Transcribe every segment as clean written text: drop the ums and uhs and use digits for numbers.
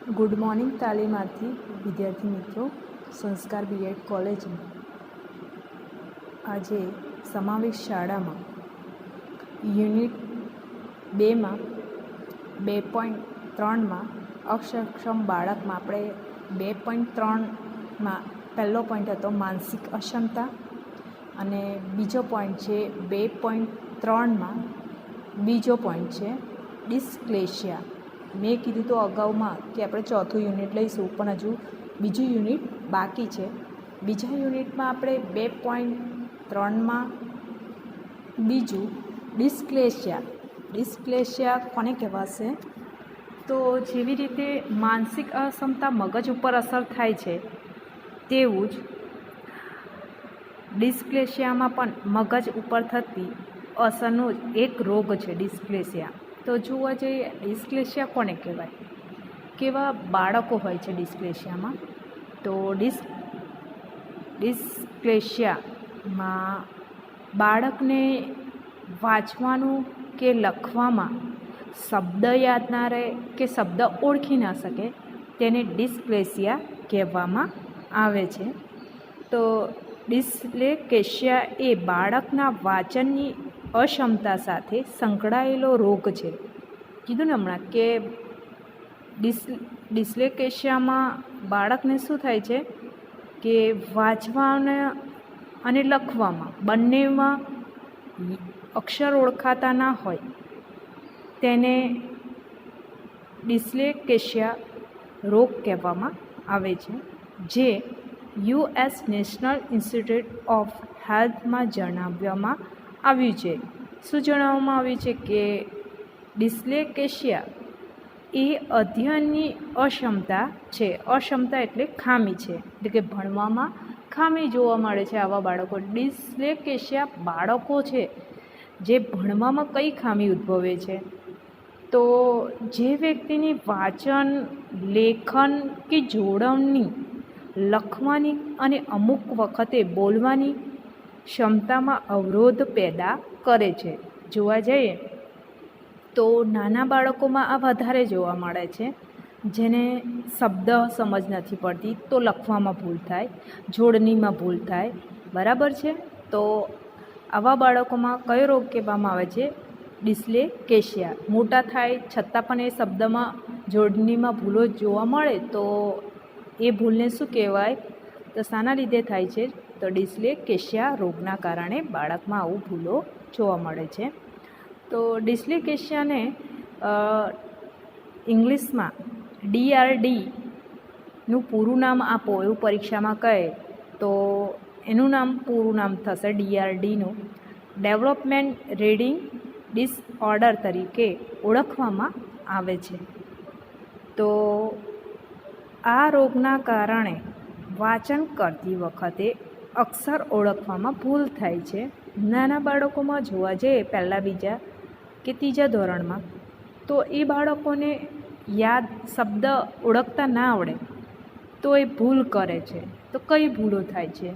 Good morning તાલીમાર્થી વિદ્યાર્થી મિત્રો સંસ્કાર બીએડ કોલેજમાં આજે સમાવેશ શાળામાં યુનિટ 2માં 2.3માં અસક્ષમ બાળકમાં આપણે 2.3માં પહેલો પોઈન્ટ હતો માનસિક અક્ષમતા અને બીજો પોઈન્ટ છે 2.3માં બીજો પોઈન્ટ છે ડિસ્ક્લેશિયા. મેં કીધું તો અગાઉમાં કે આપણે ચોથું યુનિટ લઈશું, પણ હજુ બીજું યુનિટ બાકી છે. બીજા યુનિટમાં આપણે 2.3માં બીજું ડિસ્ક્લેશિયા કોને કહેવાશે? તો જેવી રીતે માનસિક અક્ષમતા મગજ ઉપર અસર થાય છે તેવું જ ડિસ્ક્લેશિયામાં પણ મગજ ઉપર થતી અસરનો એક રોગ છે ડિસ્ક્લેશિયા. તો જોવા જઈએ ડિસ્ક્લેશિયા કોને કહેવાય, કેવા બાળકો હોય છે ડિસ્ક્લેશિયામાં? તો ડિસ્ક્લેશિયામાં બાળકને વાંચવાનું કે લખવામાં શબ્દ યાદ ના રહે કે શબ્દ ઓળખી ના શકે, તેને ડિસ્ક્લેશિયા કહેવામાં આવે છે. તો ડિસ્લેક્સિયા એ બાળકના વાંચનની અક્ષમતા સાથે સંકળાયેલો રોગ છે. કીધું ને હમણાં કે ડિસ્લેક્સિયામાં બાળકને શું થાય છે કે વાંચવાના અને લખવામાં બંનેમાં અક્ષર ઓળખાતા ના હોય, તેને ડિસ્લેક્સિયા રોગ કહેવામાં આવે છે, જે US નેશનલ ઇન્સ્ટિટ્યૂટ ઓફ હેલ્થમાં જણાવવામાં આવ્યું છે. શું જણાવવામાં આવ્યું છે કે ડિસ્લેક્સિયા એ અધ્યયનની અક્ષમતા છે. અક્ષમતા એટલે ખામી છે, એટલે કે ભણવામાં ખામી જોવા મળે છે આવા બાળકો. ડિસ્લેક્સિયા બાળકો છે જે ભણવામાં કઈ ખામી ઉદ્ભવે છે? તો જે વ્યક્તિની વાંચન, લેખન કે જોડણી, લખવાની અને અમુક વખતે બોલવાની ક્ષમતામાં અવરોધ પેદા કરે છે. જોવા જઈએ તો નાના બાળકોમાં આ વધારે જોવા મળે છે, જેને શબ્દ સમજ નથી પડતી તો લખવામાં ભૂલ થાય, જોડણીમાં ભૂલ થાય, બરાબર છે? તો આવા બાળકોમાં કયો રોગ કહેવામાં આવે છે? ડિસ્લેક્સિયા. મોટા થાય છતાં પણ એ શબ્દમાં, જોડણીમાં ભૂલો જોવા મળે તો એ ભૂલને શું કહેવાય? તો શાના લીધે થાય છે? તો ડિસ્લેક્સિયા રોગના કારણે બાળકમાં આવું ભૂલો જોવા મળે છે. તો ડિસ્લેક્સિયાને ઇંગ્લિશમાં DRDનું પૂરું નામ આપો એવું પરીક્ષામાં કહે તો એનું નામ પૂરું નામ થશે DRDનું ડેવલપમેન્ટ રીડિંગ ડિસઓર્ડર તરીકે ઓળખવામાં આવે છે. તો આ રોગના કારણે વાંચન કરતી વખતે અક્ષર ઓળખવામાં ભૂલ થાય છે. નાના બાળકોમાં જોવા જઈએ પહેલાં, બીજા કે ત્રીજા ધોરણમાં, તો એ બાળકોને યાદ શબ્દ ઓળખતા ના આવડે તો એ ભૂલ કરે છે. તો કઈ ભૂલો થાય છે?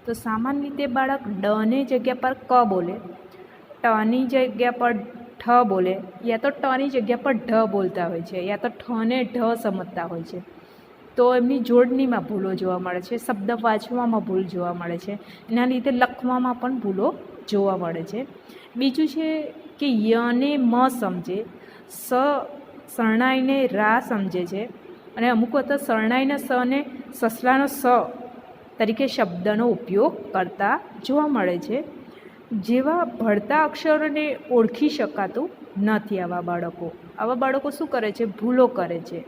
તો સામાન્ય રીતે બાળક ડની જગ્યા પર ક બોલે, ટની જગ્યા પર ઠ બોલે, યા તો ટની જગ્યા પર ઢ બોલતા હોય છે, યા તો ઠને ઢ સમજતા હોય છે. તો એમની જોડણીમાં ભૂલો જોવા મળે છે, શબ્દ વાંચવામાં ભૂલ જોવા મળે છે, એના લીધે લખવામાં પણ ભૂલો જોવા મળે છે. બીજું છે કે યને મ સમજે, શરણાઈને રા સમજે છે, અને અમુક વખત શરણાઈને સને સસલાનો સ તરીકે શબ્દનો ઉપયોગ કરતા જોવા મળે છે. જેવા ભળતા અક્ષરોને ઓળખી શકાતું નથી આવા બાળકો શું કરે છે? ભૂલો કરે છે.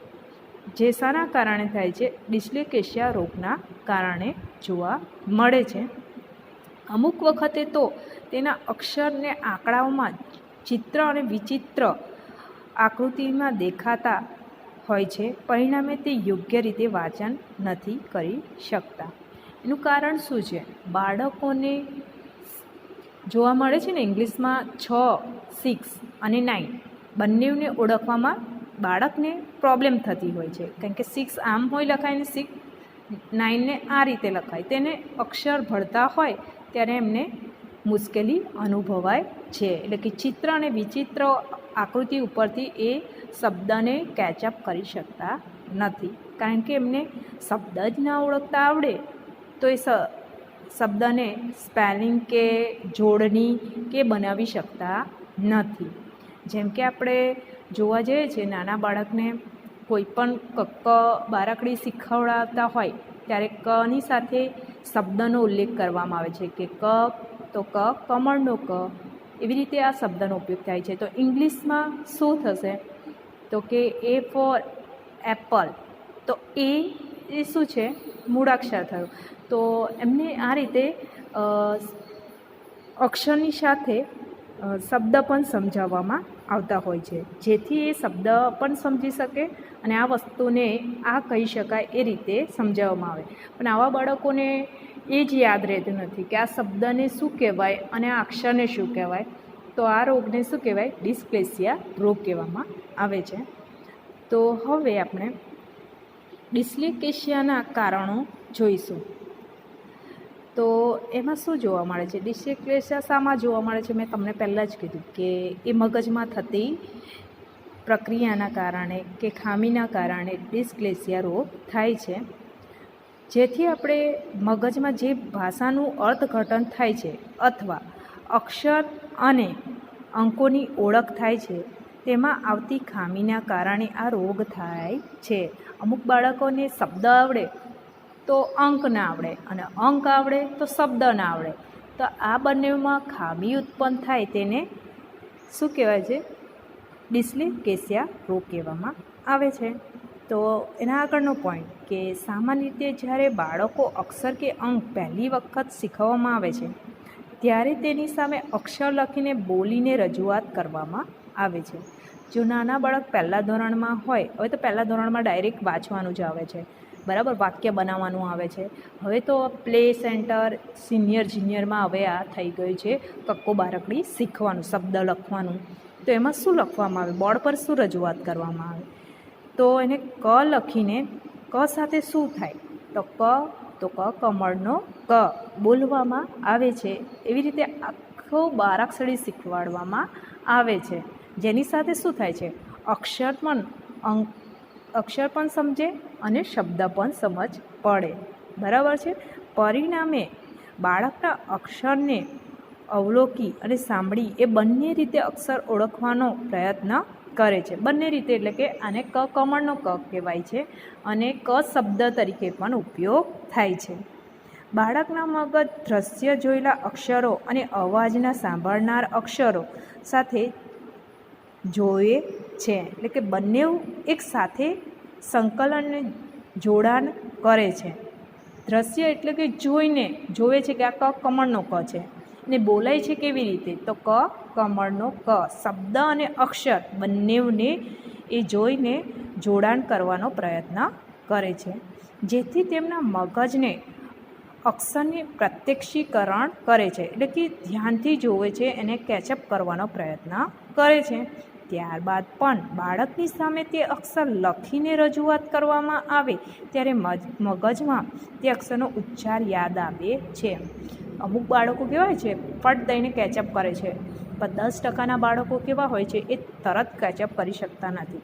જે શાના કારણે થાય છે? ડિસ્લેક્સિયા રોગના કારણે જોવા મળે છે. અમુક વખતે તો તેના અક્ષરને આંકડાઓમાં ચિત્ર અને વિચિત્ર આકૃતિમાં દેખાતા હોય છે, પરિણામે તે યોગ્ય રીતે વાંચન નથી કરી શકતા. એનું કારણ શું છે? બાળકોને જોવા મળે છે ને ઇંગ્લિશમાં 6, 6 અને 9 બંનેને ઓળખવામાં બાળકને પ્રોબ્લેમ થતી હોય છે, કારણ કે 6 આમ હોય લખાય ને 9ને આ રીતે લખાય. તેને અક્ષર ભળતા હોય ત્યારે એમને મુશ્કેલી અનુભવાય છે. એટલે કે ચિત્ર અને વિચિત્ર આકૃતિ ઉપરથી એ શબ્દને કેચઅપ કરી શકતા નથી, કારણ કે એમને શબ્દ જ ના ઓળખતા આવડે તો એ શબ્દને સ્પેલિંગ કે જોડણી કે બનાવી શકતા નથી. જેમ કે આપણે જોવા જઈએ છીએ, નાના બાળકને કોઈ પણ ક બારાકડી શીખવાડતા હોય ત્યારે કની સાથે શબ્દનો ઉલ્લેખ કરવામાં આવે છે કે ક તો કમળનો ક, એવી રીતે આ શબ્દનો ઉપયોગ થાય છે. તો ઇંગ્લિશમાં શું થશે તો કે એ ફોર એપલ, તો એ શું છે મૂળાક્ષર થયું. તો એમને આ રીતે અક્ષરની સાથે શબ્દ પણ સમજાવવામાં આવતા હોય છે, જેથી એ શબ્દ પણ સમજી શકે અને આ વસ્તુને આ કહી શકાય એ રીતે સમજાવવામાં આવે. પણ આવા બાળકોને એ જ યાદ રહેતું નથી કે આ શબ્દને શું કહેવાય અને આ અક્ષરને શું કહેવાય. તો આ રોગને શું કહેવાય? ડિસ્લેક્સિયા રોગ કહેવામાં આવે છે. તો હવે આપણે ડિસ્લેક્સિયાના કારણો જોઈશું. તો એમાં શું જોવા મળે છે? ડિસ્લેક્સિયા શામાં જોવા મળે છે? મેં તમને પહેલાં જ કીધું કે એ મગજમાં થતી પ્રક્રિયાના કારણે કે ખામીના કારણે ડિસ્લેક્સિયા રોગ થાય છે. જેથી આપણે મગજમાં જે ભાષાનું અર્થઘટન થાય છે અથવા અક્ષર અને અંકોની ઓળખ થાય છે તેમાં આવતી ખામીના કારણે આ રોગ થાય છે. અમુક બાળકોને શબ્દ આવડે તો અંક ના આવડે અને અંક આવડે તો શબ્દ ના આવડે. તો આ બંનેમાં ખામી ઉત્પન્ન થાય તેને શું કહેવાય છે? ડિસ્લેક્સિયા રોગ કહેવામાં આવે છે. તો એના આગળનો પોઈન્ટ કે સામાન્ય રીતે જ્યારે બાળકો અક્ષર કે અંક પહેલી વખત શીખવવામાં આવે છે ત્યારે તેની સામે અક્ષર લખીને બોલીને રજૂઆત કરવામાં આવે છે. જો નાના બાળક પહેલાં ધોરણમાં હોય, હવે તો પહેલાં ધોરણમાં ડાયરેક્ટ વાંચવાનું જ આવે છે, બરાબર, વાક્ય બનાવવાનું આવે છે. હવે તો પ્લે સેન્ટર સિનિયર જુનિયરમાં હવે આ થઈ ગયું છે કક્કો બારકડી શીખવાનું, શબ્દ લખવાનું. તો એમાં શું લખવામાં આવે? બોર્ડ પર શું રજૂઆત કરવામાં આવે? તો એને ક લખીને ક સાથે શું થાય તો કમળનો ક બોલવામાં આવે છે. એવી રીતે આખો બારાક્ષરી શીખવાડવામાં આવે છે, જેની સાથે શું થાય છે? અક્ષર પણ સમજે અને શબ્દ પણ સમજ પડે, બરાબર છે. પરિણામે બાળકના અક્ષરને અવલોકી અને સાંભળી એ બંને રીતે અક્ષર ઓળખવાનો પ્રયત્ન કરે છે. બંને રીતે એટલે કે આને કમળનો ક કહેવાય છે અને ક શબ્દ તરીકે પણ ઉપયોગ થાય છે. બાળકના મગજ દ્રશ્ય જોયેલા અક્ષરો અને અવાજના સાંભળનાર અક્ષરો સાથે જોએ છે, એટલે કે બંને એક સાથે સંકલન જોડાણ કરે છે. દ્રશ્ય એટલે કે જોવે છે કે આ કમળનો ક છે ને બોલાય છે કેવી રીતે? તો કમળનો ક શબ્દ અને અક્ષર બંનેને એ જોઈને જોડાણ કરવાનો પ્રયત્ન કરે છે, જેથી તેમના મગજને અક્ષરને પ્રત્યક્ષીકરણ કરે છે, એટલે કે ધ્યાનથી જોવે છે, એને કેચઅપ કરવાનો પ્રયત્ન કરે છે. ત્યારબાદ પણ બાળકની સામે તે અક્ષર લખીને રજૂઆત કરવામાં આવે ત્યારે મગજમાં તે અક્ષરનો ઉચ્ચાર યાદ આવે છે. અમુક બાળકો કેવા હોય છે ફટ દઈને કેચઅપ કરે છે, પણ 10% બાળકો કેવા હોય છે એ તરત કેચઅપ કરી શકતા નથી.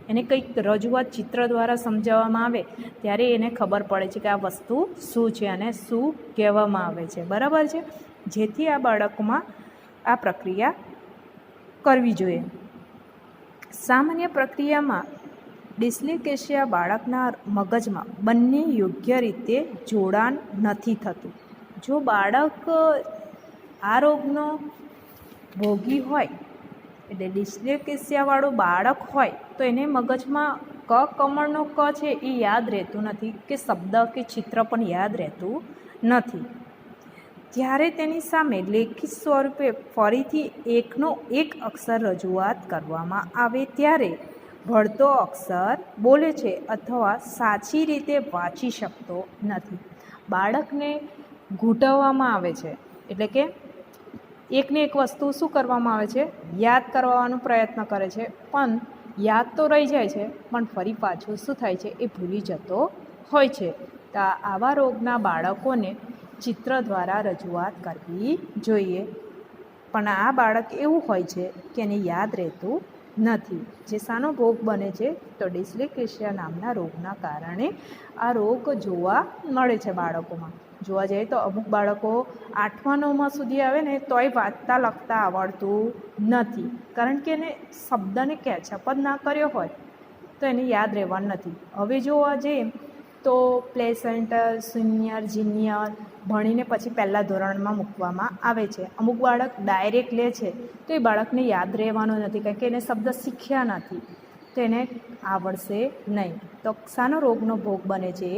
એને કંઈક રજૂઆત ચિત્ર દ્વારા સમજાવવામાં આવે ત્યારે એને ખબર પડે છે કે આ વસ્તુ શું છે અને શું કહેવામાં આવે છે, બરાબર છે. જેથી આ બાળકોમાં આ પ્રક્રિયા કરવી જોઈએ. સામાન્ય પ્રક્રિયામાં ડિસ્લેક્સિયા બાળકના મગજમાં બંને યોગ્ય રીતે જોડાણ નથી થતું. જો બાળક આ રોગનો ભોગી હોય એટલે ડિસ્લેક્સિયાવાળું બાળક હોય તો એને મગજમાં કમળનો ક છે એ યાદ રહેતું નથી કે શબ્દ કે ચિત્ર પણ યાદ રહેતું નથી. ત્યારે તેની સામે લેખિત સ્વરૂપે ફરીથી એકનો એક અક્ષર રજૂઆત કરવામાં આવે ત્યારે ભળતો અક્ષર બોલે છે અથવા સાચી રીતે વાંચી શકતો નથી. બાળકને ઘૂંટવવામાં આવે છે, એટલે કે એકને એક વસ્તુ શું કરવામાં આવે છે? યાદ કરવાનો પ્રયત્ન કરે છે, પણ યાદ તો રહી જાય છે પણ ફરી પાછું શું થાય છે? એ ભૂલી જતો હોય છે. તો આવા રોગના બાળકોને ચિત્ર દ્વારા રજૂઆત કરવી જોઈએ. પણ આ બાળક એવું હોય છે કે એને યાદ રહેતું નથી. જે શાનો ભોગ બને છે? તો ડિસ્લેક્સિયા નામના રોગના કારણે આ રોગ જોવા મળે છે બાળકોમાં. જોવા જઈએ તો અમુક બાળકો 8મા 9મા સુધી આવે ને તોય વાંચતા લખતા આવડતું નથી, કારણ કે એને શબ્દને કેચઅપ જ ના કર્યો હોય તો એને યાદ રહેવાનું નથી. હવે જોવા જઈએ તો પ્લે સેન્ટર, સિનિયર, જુનિયર ભણીને પછી પહેલાં ધોરણમાં મૂકવામાં આવે છે. અમુક બાળક ડાયરેક્ટ લે છે તો એ બાળકને યાદ રહેવાનો નથી, કારણ કે એને શબ્દ શીખ્યા નથી, તો એને આવડશે નહીં. તો શાનો રોગનો ભોગ બને છે?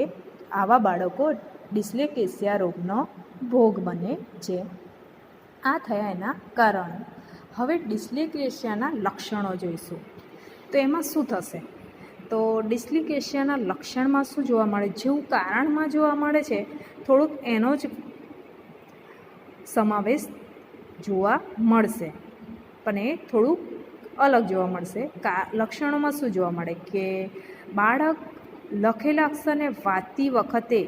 આવા બાળકો ડિસ્લેક્સિયા રોગનો ભોગ બને છે. આ થયા એના કારણો. હવે ડિસ્લેક્સિયાના લક્ષણો જોઈશું. તો એમાં શું થશે? તો ડિસ્લેક્સિયાના લક્ષણમાં શું જોવા મળે? જેવું કારણમાં જોવા મળે છે થોડુંક એનો જ સમાવેશ જોવા મળશે, પણ એ થોડુંક અલગ જોવા મળશે. લક્ષણોમાં શું જોવા મળે કે બાળક લખેલા અક્ષરને વાંચતી વખતે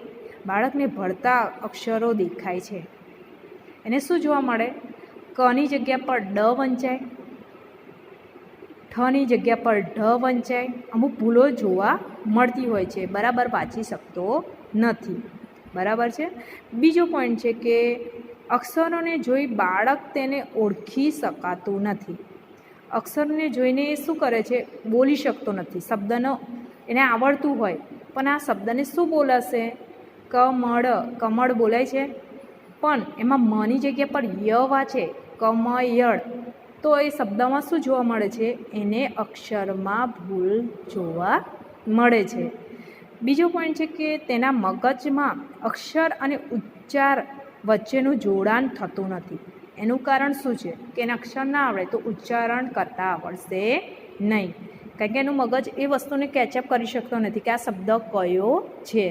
બાળકને ભળતા અક્ષરો દેખાય છે. એને શું જોવા મળે? કની જગ્યા પર ડ વંચાય, ઠની જગ્યા પર ઢ વંચાય. અમુક ભૂલો જોવા મળતી હોય છે, બરાબર વાંચી શકતો નથી. બરાબર છે. બીજો પોઈન્ટ છે કે અક્ષરોને જોઈ બાળક તેને ઓળખી શકાતું નથી. અક્ષરને જોઈને એ શું કરે છે? બોલી શકતો નથી. શબ્દનો એને આવડતું હોય પણ આ શબ્દને શું બોલાશે? કમળ, કમળ બોલાય છે, પણ એમાં મની જગ્યા પર ય વાંચે, કમયળ, તો એ શબ્દમાં શું જોવા મળે છે? એને અક્ષરમાં ભૂલ જોવા મળે છે. બીજો પોઈન્ટ છે કે તેના મગજમાં અક્ષર અને ઉચ્ચાર વચ્ચેનું જોડાણ થતું નથી. એનું કારણ શું છે? કે એને અક્ષર ના આવડે તો ઉચ્ચારણ કરતાં આવડશે નહીં, કારણ કે એનું મગજ એ વસ્તુને કેચઅપ કરી શકતો નથી કે આ શબ્દ કયો છે.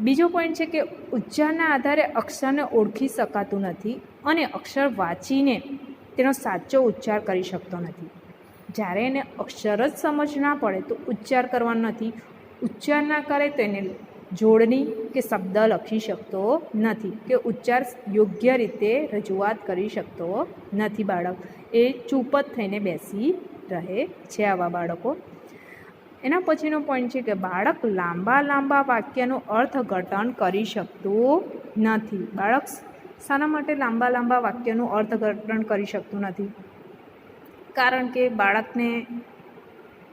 બીજો પોઈન્ટ છે કે ઉચ્ચારના આધારે અક્ષરને ઓળખી શકાતું નથી અને અક્ષર વાંચીને તેનો સાચો ઉચ્ચાર કરી શકતો નથી. જ્યારે એને અક્ષર જ સમજ ના પડે તો ઉચ્ચાર કરવાનો નથી. ઉચ્ચાર ના કરે તો એને જોડણી કે શબ્દ લખી શકતો નથી, કે ઉચ્ચાર યોગ્ય રીતે રજૂઆત કરી શકતો નથી. બાળક એ ચૂપ જ થઈને બેસી રહે છે આવા બાળકો. એના પછીનો પોઈન્ટ છે કે બાળક લાંબા વાક્યનું અર્થઘટન કરી શકતું નથી. બાળક શાના માટે લાંબા વાક્યનું અર્થઘટન કરી શકતું નથી? કારણ કે બાળકને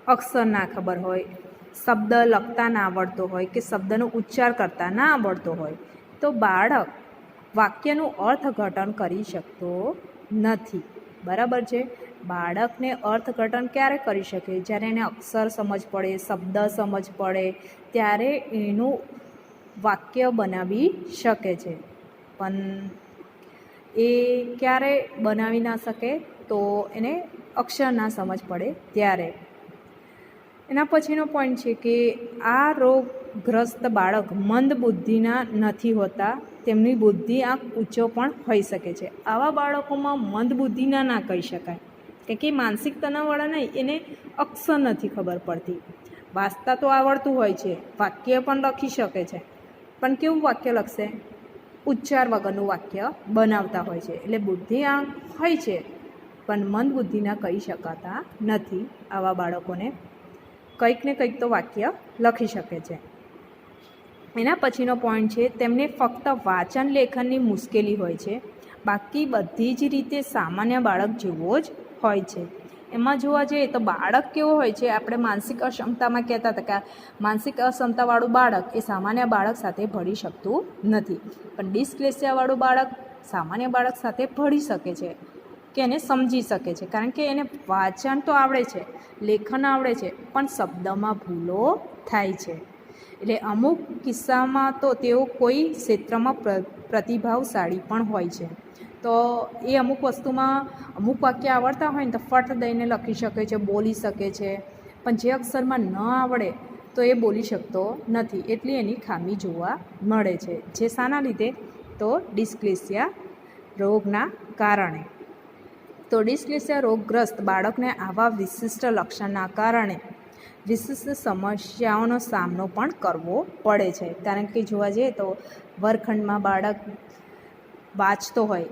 અક્ષર ના ખબર હોય, શબ્દ લખતા ના આવડતો હોય કે શબ્દનો ઉચ્ચાર કરતા ના આવડતો હોય તો બાળક વાક્યનું અર્થઘટન કરી શકતો નથી. બરાબર છે. બાળકને અર્થઘટન ક્યારે કરી શકે? જ્યારે એને અક્ષર સમજ પડે, શબ્દ સમજ પડે, ત્યારે એનું વાક્ય બનાવી શકે છે. પણ એ ક્યારે બનાવી ના શકે? તો એને અક્ષર ના સમજ પડે ત્યારે. એના પછીનો પોઈન્ટ છે કે આ રોગગ્રસ્ત બાળક મંદ બુદ્ધિના નથી હોતા, તેમની બુદ્ધિ આંક ઊંચો પણ હોઈ શકે છે. આવા બાળકોમાં મંદ બુદ્ધિના ના કહી શકાય, કે માનસિક તણાવવાળા નહીં, એને અક્ષર નથી ખબર પડતી. વાંચતા તો આવડતું હોય છે, વાક્ય પણ લખી શકે છે, પણ કેવું વાક્ય લખશે? ઉચ્ચાર વગરનું વાક્ય બનાવતા હોય છે. એટલે બુદ્ધિ આંક હોય છે પણ મંદ બુદ્ધિના કહી શકાતા નથી. આવા બાળકોને કંઈક ને કંઈક તો વાક્ય લખી શકે છે. એના પછીનો પોઈન્ટ છે તેમને ફક્ત વાંચન લેખનની મુશ્કેલી હોય છે, બાકી બધી જ રીતે સામાન્ય બાળક જેવો જ હોય છે. એમાં જોવા જઈએ તો બાળક કેવો હોય છે? આપણે માનસિક અક્ષમતામાં કહેતા હતા કે માનસિક અક્ષમતાવાળું બાળક એ સામાન્ય બાળક સાથે ભળી શકતું નથી, પણ ડિસ્લેક્સિયાવાળું બાળક સામાન્ય બાળક સાથે ભળી શકે છે, કે એને સમજી શકે છે, કારણ કે એને વાંચન તો આવડે છે, લેખન આવડે છે, પણ શબ્દમાં ભૂલો થાય છે. એટલે અમુક કિસ્સામાં તો તેઓ કોઈ ક્ષેત્રમાં પ્રતિભાવશાળી પણ હોય છે. તો એ અમુક વસ્તુમાં અમુક વાક્ય આવડતા હોય ને તો ફટ દઈને લખી શકે છે, બોલી શકે છે, પણ જે અક્ષરમાં ન આવડે તો એ બોલી શકતો નથી. એટલી એની ખામી જોવા મળે છે. જે શાના લીધે? તો ડિસ્લેક્સિયા રોગના કારણે. તો ડિસ્લેક્સિયા રોગગ્રસ્ત બાળકને આવા વિશિષ્ટ લક્ષણના કારણે વિશિષ્ટ સમસ્યાઓનો સામનો પણ કરવો પડે છે. કારણ કે જોવા જઈએ તો વર્ગખંડમાં બાળક વાંચતો હોય,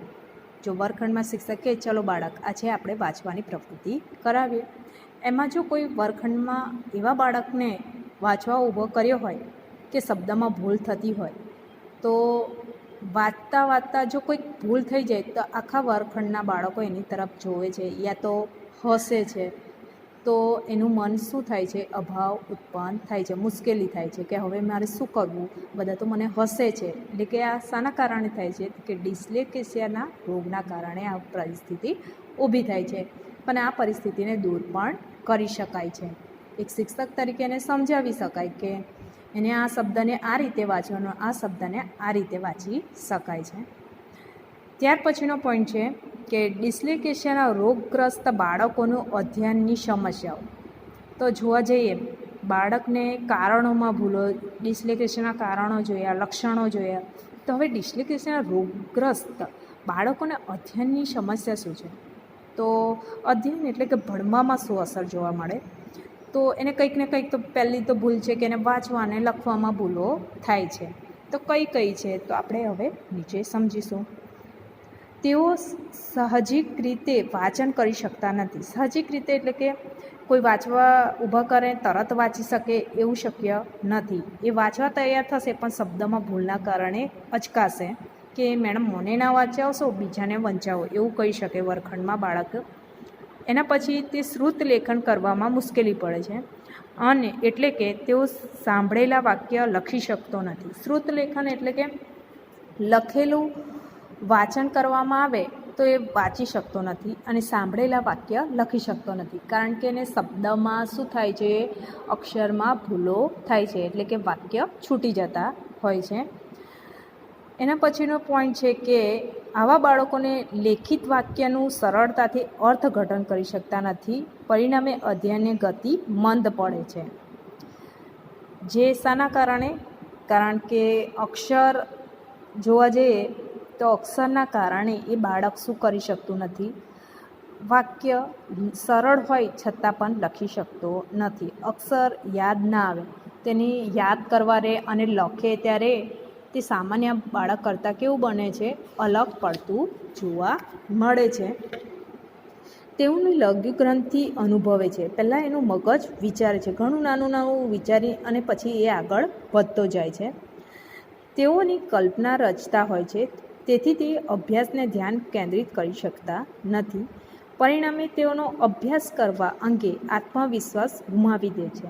જો વર્ગખંડમાં શિક્ષક કહે ચલો બાળક આજે આપણે વાંચવાની પ્રવૃત્તિ કરાવીએ, એમાં જો કોઈ વર્ગખંડમાં એવા બાળકને વાંચવા ઊભો કર્યો હોય કે શબ્દમાં ભૂલ થતી હોય, તો વાંચતા વાંચતા જો કોઈક ભૂલ થઈ જાય તો આખા વર્ગખંડના બાળકો એની તરફ જોવે છે યા તો હસે છે, તો એનું મન શું થાય છે, અભાવ ઉત્પન્ન થાય છે, મુશ્કેલી થાય છે કે હવે મારે શું કરવું, બધા તો મને હસે છે. એટલે કે આ શાના કારણે થાય છે કે ડિસ્લેક્સિયાના રોગના કારણે આ પરિસ્થિતિ ઊભી થાય છે. પણ આ પરિસ્થિતિને દૂર પણ કરી શકાય છે. એક શિક્ષક તરીકે એને સમજાવી શકાય કે એને આ શબ્દને આ રીતે વાંચવાનો, આ શબ્દને આ રીતે વાંચી શકાય છે. ત્યાર પછીનો પોઈન્ટ છે કે ડિસ્લેક્સિયાના રોગગ્રસ્ત બાળકોનું અધ્યયનની સમસ્યાઓ. તો જોવા જઈએ બાળકને કારણોમાં ભૂલો, ડિસ્લેક્સિયાના કારણો જોયા, લક્ષણો જોયા, તો હવે ડિસ્લેક્સિયાના રોગગ્રસ્ત બાળકોને અધ્યયનની સમસ્યા શું છે? તો અધ્યયન એટલે કે ભણવામાં શું અસર જોવા મળે? તો એને કંઈક ને કંઈક તો પહેલી તો ભૂલ છે કે એને વાંચવા અને લખવામાં ભૂલો થાય છે. તો કઈ કઈ છે તો આપણે હવે નીચે સમજીશું. તેઓ સાહજિક રીતે વાંચન કરી શકતા નથી. સાહજિક રીતે એટલે કે કોઈ વાંચવા ઊભા કરે તરત વાંચી શકે એવું શક્ય નથી. એ વાંચવા તૈયાર થશે પણ શબ્દમાં ભૂલના કારણે અચકાશે કે મેડમ મને ના વાંચાવશો, બીજાને વંચાવો એવું કહી શકે વર્ગખંડમાં બાળક. એના પછી તે શ્રુત લેખન કરવામાં મુશ્કેલી પડે છે અને એટલે કે તેઓ સાંભળેલા વાક્ય લખી શકતો નથી. શ્રુત લેખન એટલે કે લખેલું વાંચન કરવામાં આવે તો એ વાંચી શકતો નથી અને સાંભળેલા વાક્ય લખી શકતો નથી, કારણ કે એને શબ્દમાં શું થાય છે, અક્ષરમાં ભૂલો થાય છે, એટલે કે વાક્ય છૂટી જતા હોય છે. એના પછીનો પોઈન્ટ છે કે આવા બાળકોને લેખિત વાક્યનું સરળતાથી અર્થઘટન કરી શકતા નથી, પરિણામે અધ્યયનની ગતિ મંદ પડે છે. જે શાના કારણે? કારણ કે અક્ષર જોવા જઈએ તો અક્ષરના કારણે એ બાળક શું કરી શકતું નથી, વાક્ય સરળ હોય છતાં પણ લખી શકતો નથી. અક્ષર યાદ ના આવે, તેને યાદ કરવા રહે અને લખે ત્યારે તે સામાન્ય બાળક કરતાં કેવું બને છે, અલગ પડતું જોવા મળે છે. તેઓની લઘુગ્રંથિ અનુભવે છે. પહેલાં એનું મગજ વિચારે છે, ઘણું નાનું નાનું વિચારી અને પછી એ આગળ વધતો જાય છે. તેઓની કલ્પના રચતા હોય છે, તેથી તે અભ્યાસને ધ્યાન કેન્દ્રિત કરી શકતા નથી. પરિણામે તેઓનો અભ્યાસ કરવા અંગે આત્મવિશ્વાસ ગુમાવી દે છે.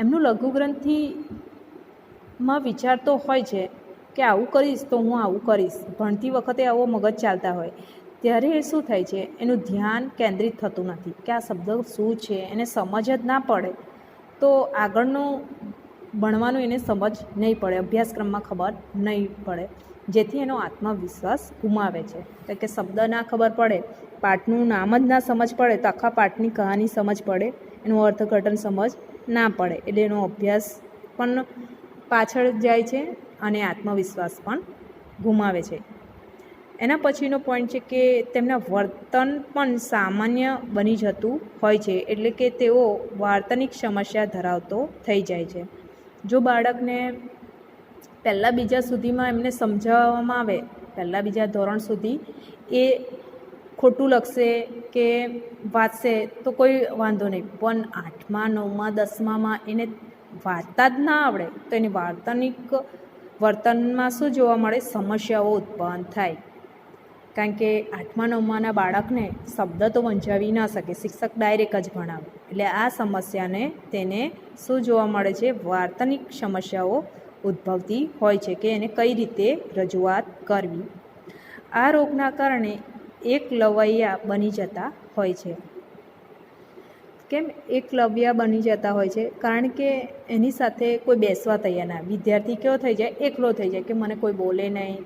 એમનું લઘુગ્રંથિમાં વિચાર તો હોય છે કે આવું કરીશ તો હું આવું કરીશ, ભણતી વખતે આવો મગજ ચાલતા હોય, ત્યારે એ શું થાય છે, એનું ધ્યાન કેન્દ્રિત થતું નથી કે આ શબ્દ શું છે, એને સમજ જ ના પડે તો આગળનું ભણવાનું એને સમજ નહીં પડે, અભ્યાસક્રમમાં ખબર નહીં પડે, જેથી એનો આત્મવિશ્વાસ ગુમાવે છે. કારણ કે શબ્દ ના ખબર પડે, પાઠનું નામ જ ના સમજ પડે તો આખા પાઠની કહાની સમજ પડે, એનું અર્થઘટન સમજ ના પડે, એટલે એનો અભ્યાસ પણ પાછળ જાય છે અને આત્મવિશ્વાસ પણ ગુમાવે છે. એના પછીનો પોઈન્ટ છે કે તેમના વર્તન પણ સામાન્ય બની જતું હોય છે, એટલે કે તેઓ વાર્તનિક સમસ્યા ધરાવતો થઈ જાય છે. જો બાળકને પહેલાં બીજા સુધીમાં એમને સમજાવવામાં આવે, પહેલાં બીજા ધોરણ સુધી એ ખોટું લખશે કે વાંચશે તો કોઈ વાંધો નહીં, પણ 8મા 9મા 10મામાં એને વાંચતા જ ના આવડે તો એની વર્તનમાં શું જોવા મળે, સમસ્યાઓ ઉત્પન્ન થાય. કારણ કે 8મા 9માના બાળકને શબ્દ તો વંચાવી ન શકે, શિક્ષક ડાયરેક્ટ જ ભણાવે, એટલે આ સમસ્યાને તેને શું જોવા મળે છે, વાર્તનિક સમસ્યાઓ ઉદ્ભવતી હોય છે કે એને કઈ રીતે રજૂઆત કરવી. આ રોગના કારણે એકલવૈયા બની જતા હોય છે. કેમ એકલવ્ય બની જતા હોય છે? કારણ કે એની સાથે કોઈ બેસવા તૈયાર ના, વિદ્યાર્થી કેવો થઈ જાય, એકલો થઈ જાય કે મને કોઈ બોલે નહીં,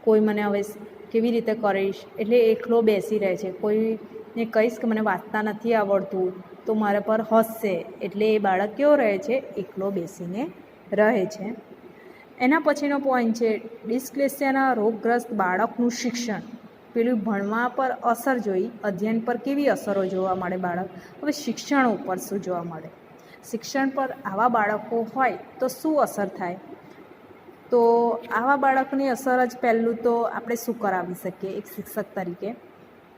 કોઈ મને હવે કેવી રીતે કરીશ, એટલે એકલો બેસી રહે છે. કોઈને કહીશ કે મને વાંચતા નથી આવડતું તો મારા પર હસશે, એટલે એ બાળક કેવો રહે છે, એકલો બેસીને રહે છે. એના પછીનો પોઈન્ટ છે ડિસ્લેક્સિયાના રોગગ્રસ્ત બાળકનું શિક્ષણ. પેલું ભણવા પર અસર જોઈ, અધ્યયન પર કેવી અસરો જોવા મળે બાળક, હવે શિક્ષણ ઉપર શું જોવા મળે, શિક્ષણ પર આવા બાળકો હોય તો શું અસર થાય? તો આવા બાળકની અસર જ પહેલું તો આપણે શું કરાવી શકીએ એક શિક્ષક તરીકે,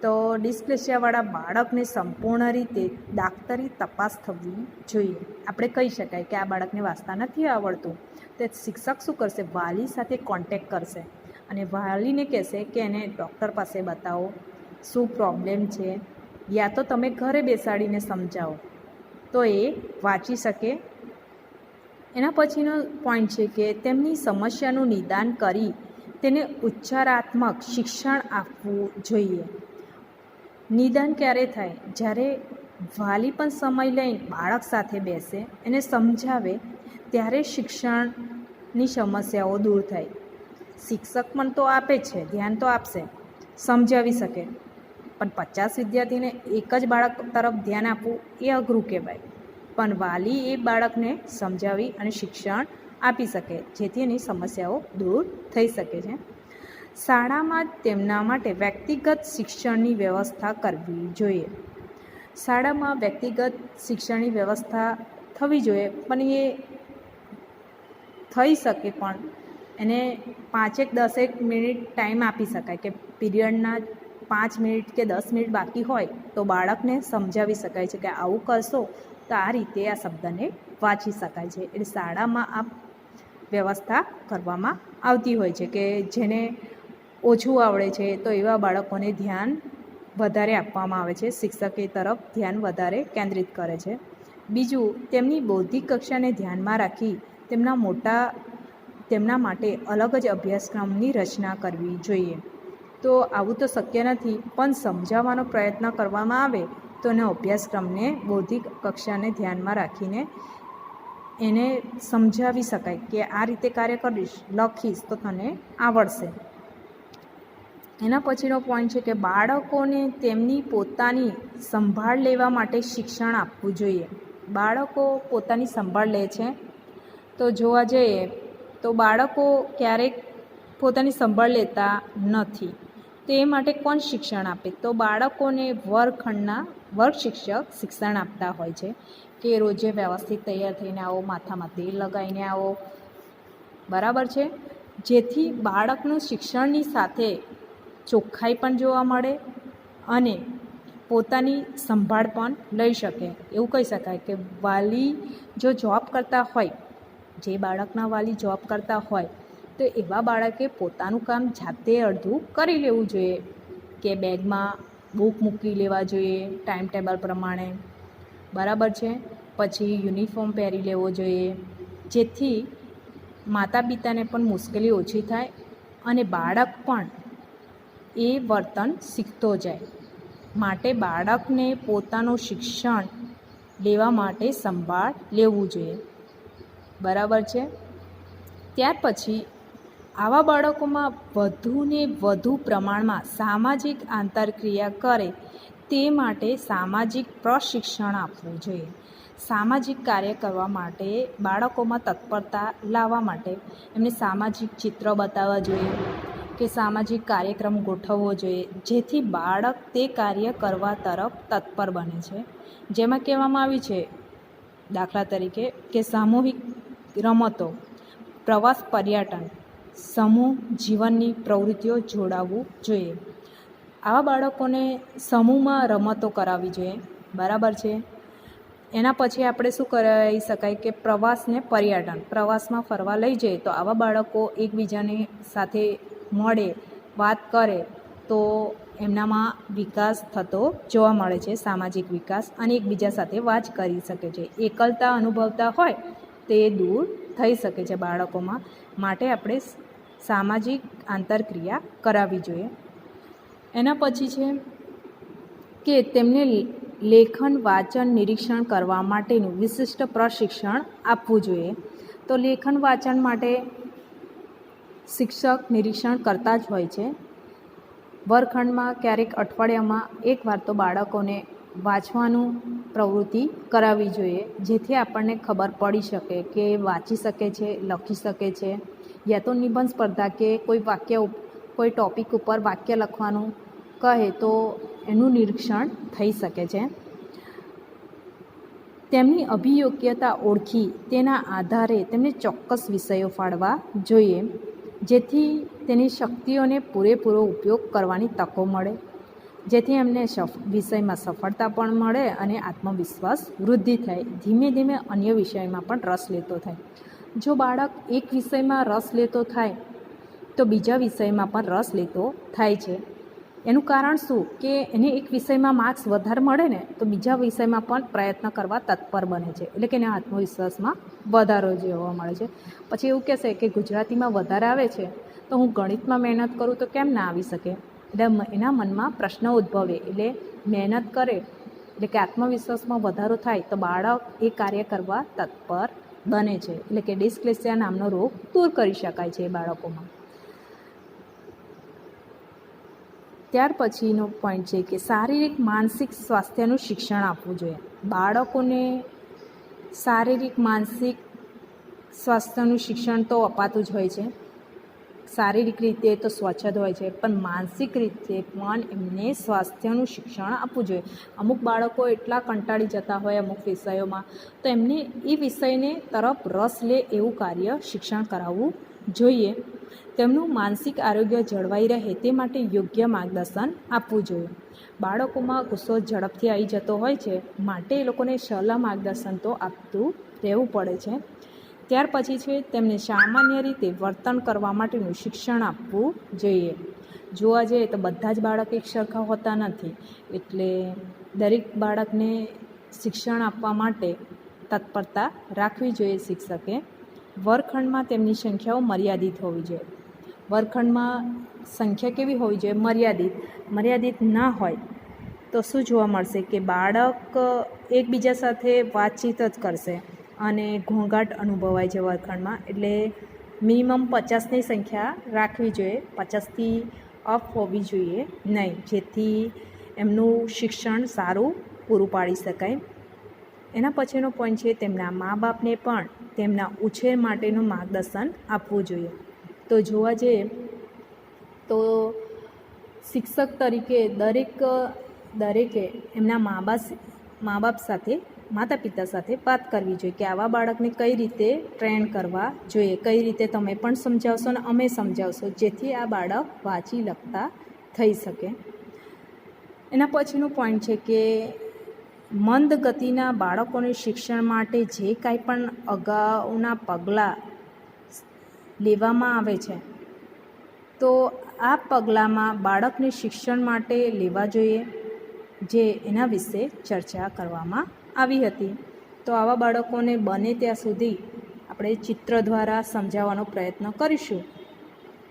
તો ડિસ્લેક્સિયાવાળા બાળકને સંપૂર્ણ રીતે દાક્તરી તપાસ થવી જોઈએ. આપણે કહી શકાય કે આ બાળકને વાંચતા નથી આવડતું, તો શિક્ષક શું કરશે, વાલી સાથે કોન્ટેક કરશે અને વાલીને કહેશે કે એને ડૉક્ટર પાસે બતાવો, શું પ્રોબ્લેમ છે, યા તો તમે ઘરે બેસાડીને સમજાવો તો એ વાંચી શકે. એના પછીનો પોઈન્ટ છે કે તેમની સમસ્યાનું નિદાન કરી તેને ઉપચારાત્મક શિક્ષણ આપવું જોઈએ. નિદાન ક્યારે થાય, જ્યારે વાલી પણ સમય લઈને બાળક સાથે બેસે, એને સમજાવે, ત્યારે શિક્ષણની સમસ્યાઓ દૂર થાય. શિક્ષક પણ તો આપે છે, ધ્યાન તો આપશે, સમજાવી શકે, પણ 50 વિદ્યાર્થીને એક જ બાળક તરફ ધ્યાન આપવું એ અઘરું કહેવાય. પણ વાલી એ બાળકને સમજાવી અને શિક્ષણ આપી શકે, જેથી એની સમસ્યાઓ દૂર થઈ શકે છે. શાળામાં તેમના માટે વ્યક્તિગત શિક્ષણની વ્યવસ્થા કરવી જોઈએ. શાળામાં વ્યક્તિગત શિક્ષણની વ્યવસ્થા થવી જોઈએ, પણ એ થઈ શકે પણ એને 5-10 મિનિટ ટાઈમ આપી શકાય કે પીરિયડના 5 મિનિટ કે 10 મિનિટ બાકી હોય તો બાળકને સમજાવી શકાય છે કે આવું કરશો તો આ રીતે આ શબ્દને વાંચી શકાય છે. એટલે શાળામાં આ વ્યવસ્થા કરવામાં આવતી હોય છે કે જેને ઓછું આવડે છે તો એવા બાળકોને ધ્યાન વધારે આપવામાં આવે છે, શિક્ષક એ તરફ ધ્યાન વધારે કેન્દ્રિત કરે છે. બીજું, તેમની બૌદ્ધિક કક્ષાને ધ્યાનમાં રાખી તેમના માટે અલગ જ અભ્યાસક્રમની રચના કરવી જોઈએ. તો આવું તો શક્ય નથી, પણ સમજાવવાનો પ્રયત્ન કરવામાં આવે તો એનો અભ્યાસક્રમને બૌદ્ધિક કક્ષાને ધ્યાનમાં રાખીને એને સમજાવી શકાય કે આ રીતે કાર્ય કરીશ, લખીશ તો તને આવડશે. એના પછીનો પોઈન્ટ છે કે બાળકોને તેમની પોતાની સંભાળ લેવા માટે શિક્ષણ આપવું જોઈએ. બાળકો પોતાની સંભાળ લે છે, તો જોવા જઈએ તો બાળકો ક્યારેક પોતાની સંભાળ લેતા નથી, તો એ માટે કોણ શિક્ષણ આપે, તો બાળકોને વર્ગ શિક્ષક શિક્ષણ આપતા હોય છે કે રોજે વ્યવસ્થિત તૈયાર થઈને આવો, માથામાં તેલ લગાવીને આવો, બરાબર છે, જેથી બાળકનું શિક્ષણની સાથે ચોખ્ખાઈ પણ જોવા મળે અને પોતાની સંભાળ પણ લઈ શકે. એવું કહી શકાય કે વાલી જો જોબ કરતા હોય, જે બાળકના વાલી જોબ કરતા હોય તો એવા બાળકે પોતાનું કામ જાતે અડધું કરી લેવું જોઈએ કે બેગમાં બુક મૂકી લેવા જોઈએ ટાઈમ ટેબલ પ્રમાણે, બરાબર છે, પછી યુનિફોર્મ પહેરી લેવો જોઈએ, જેથી માતા પિતાને પણ મુશ્કેલી ઓછી થાય અને બાળક પણ એ વર્તન શીખતો જાય. માટે બાળકને પોતાનું શિક્ષણ લેવા માટે સંભાળ લેવું જોઈએ, બરાબર છે. ત્યાર પછી આવા બાળકોમાં વધુને વધુ પ્રમાણમાં સામાજિક આંતરક્રિયા કરે તે માટે સામાજિક પ્રશિક્ષણ આપવું જોઈએ. સામાજિક કાર્ય કરવા માટે બાળકોમાં તત્પરતા લાવવા માટે એમને સામાજિક ચિત્ર બતાવવા જોઈએ કે સામાજિક કાર્યક્રમ ગોઠવવો જોઈએ, જેથી બાળક તે કાર્ય કરવા તરફ તત્પર બને છે. જેમાં કહેવામાં આવ્યું છે, દાખલા તરીકે કે સામૂહિક રમતો, પ્રવાસ, પર્યટન, સમૂહ જીવનની પ્રવૃત્તિઓ જોડાવવું જોઈએ. આવા બાળકોને સમૂહમાં રમતો કરાવવી જોઈએ, બરાબર છે. એના પછી આપણે શું કરી શકાય કે પ્રવાસને પર્યટન, પ્રવાસમાં ફરવા લઈ જઈએ તો આવા બાળકો એકબીજાની સાથે મળે, વાત કરે તો એમનામાં વિકાસ થતો જોવા મળે છે, સામાજિક વિકાસ, અને એકબીજા સાથે વાત કરી શકે છે. એકલતા અનુભવતા હોય તે દૂર થઈ શકે છે બાળકોમાં, માટે આપણે સામાજિક આંતરક્રિયા કરાવવી જોઈએ. એના પછી છે કે તેમને લેખન, વાંચન, નિરીક્ષણ કરવા માટેનું વિશિષ્ટ પ્રશિક્ષણ આપવું જોઈએ. તો લેખન વાંચન માટે શિક્ષક નિરીક્ષણ કરતા જ હોય છે. વર્ગખંડમાં ક્યારેક અઠવાડિયામાં એકવાર તો બાળકોને વાંચવાનું પ્રવૃત્તિ કરાવવી જોઈએ, જેથી આપણને ખબર પડી શકે કે વાંચી શકે છે, લખી શકે છે, યા તો નિબંધ સ્પર્ધા કે કોઈ ટૉપિક ઉપર વાક્ય લખવાનું કહે તો એનું નિરીક્ષણ થઈ શકે છે. તેમની અભિયોગ્યતા ઓળખી તેના આધારે તેમને ચોક્કસ વિષયો ફાળવા જોઈએ, જેથી તેની શક્તિઓને પૂરેપૂરો ઉપયોગ કરવાની તકો મળે, જેથી એમને વિષયમાં સફળતા પણ મળે અને આત્મવિશ્વાસ વૃદ્ધિ થાય. ધીમે ધીમે અન્ય વિષયમાં પણ રસ લેતો થાય. જો બાળક એક વિષયમાં રસ લેતો થાય તો બીજા વિષયમાં પણ રસ લેતો થાય છે. એનું કારણ શું કે એને એક વિષયમાં માર્ક્સ વધારે મળે ને તો બીજા વિષયમાં પણ પ્રયત્ન કરવા તત્પર બને છે, એટલે કે એના આત્મવિશ્વાસમાં વધારો જોવા મળે છે. પછી એવું કહેશે કે ગુજરાતીમાં વધારે આવે છે તો હું ગણિતમાં મહેનત કરું તો કેમ ના આવી શકે, એટલે એના મનમાં પ્રશ્ન ઉદ્ભવે, એટલે મહેનત કરે એટલે કે આત્મવિશ્વાસમાં વધારો થાય તો બાળક એ કાર્ય કરવા તત્પર બને છે, એટલે કે ડિસ્લેક્સિયા નામનો રોગ દૂર કરી શકાય છે એ બાળકોમાં. ત્યાર પછીનો પોઈન્ટ છે કે શારીરિક માનસિક સ્વાસ્થ્યનું શિક્ષણ આપવું જોઈએ. બાળકોને શારીરિક માનસિક સ્વાસ્થ્યનું શિક્ષણ તો અપાતું જ હોય છે. શારીરિક રીતે તો સ્વચ્છ જ હોય છે, પણ માનસિક રીતે પણ એમને સ્વાસ્થ્યનું શિક્ષણ આપવું જોઈએ. અમુક બાળકો એટલા કંટાળી જતા હોય અમુક વિષયોમાં, તો એમને એ વિષયને તરફ રસ લે એવું કાર્ય શિક્ષણ કરાવવું જોઈએ. તેમનું માનસિક આરોગ્ય જળવાઈ રહે તે માટે યોગ્ય માર્ગદર્શન આપવું જોઈએ. બાળકોમાં ગુસ્સો ઝડપથી આવી જતો હોય છે, માટે એ લોકોને સલાહ માર્ગદર્શન તો આપતું રહેવું પડે છે. ત્યાર પછી છે તેમને સામાન્ય રીતે વર્તન કરવા માટેનું શિક્ષણ આપવું જોઈએ. જોવા જઈએ તો બધા જ બાળક એક સરખા હોતા નથી, એટલે દરેક બાળકને શિક્ષણ આપવા માટે તત્પરતા રાખવી જોઈએ શિક્ષકે. વર્ગખંડમાં તેમની સંખ્યાઓ મર્યાદિત હોવી જોઈએ. વર્ગખંડમાં સંખ્યા કેવી હોવી જોઈએ? મર્યાદિત ના હોય તો શું જોવા મળશે કે બાળક એકબીજા સાથે વાતચીત જ કરશે અને ઘોંઘાટ અનુભવાય છે વર્ગખંડમાં. એટલે મિનિમમ 50ની સંખ્યા રાખવી જોઈએ, 50થી અપ હોવી જોઈએ નહીં, જેથી એમનું શિક્ષણ સારું પૂરું પાડી શકાય. એના પછીનો પોઈન્ટ છે તેમના મા બાપને પણ તેમના ઉછેર માટેનું માર્ગદર્શન આપવું જોઈએ. તો જોવા જઈએ તો શિક્ષક તરીકે દરેકે એમના મા બાપ સાથે, માતા પિતા સાથે વાત કરવી જોઈએ કે આવા બાળકને કઈ રીતે ટ્રેન કરવા જોઈએ, કઈ રીતે તમે પણ સમજાવશો અને અમે સમજાવશો, જેથી આ બાળક વાંચી લખતા થઈ શકે. એના પછીનો પોઈન્ટ છે કે મંદ ગતિના બાળકોને શિક્ષણ માટે જે કાંઈ પણ અગાઉના પગલાં લેવામાં આવે છે તો આ પગલાંમાં બાળકને શિક્ષણ માટે લેવા જોઈએ, જે એના વિશે ચર્ચા કરવામાં આવી હતી. તો આવા બાળકોને બને ત્યાં સુધી આપણે ચિત્ર દ્વારા સમજાવવાનો પ્રયત્ન કરીશું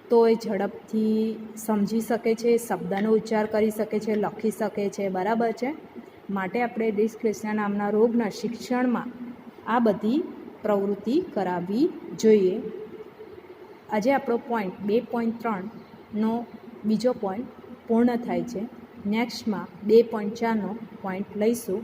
તો એ ઝડપથી સમજી શકે છે, શબ્દનો ઉચ્ચાર કરી શકે છે, લખી શકે છે. બરાબર છે. માટે આપણે ડિસ્લેક્સિયા નામના રોગના શિક્ષણમાં આ બધી પ્રવૃત્તિ કરાવવી જોઈએ. આજે આપણો પોઈન્ટ 2.3નો બીજો પોઈન્ટ પૂર્ણ થાય છે. નેક્સ્ટમાં 2.4નો પોઈન્ટ લઈશું.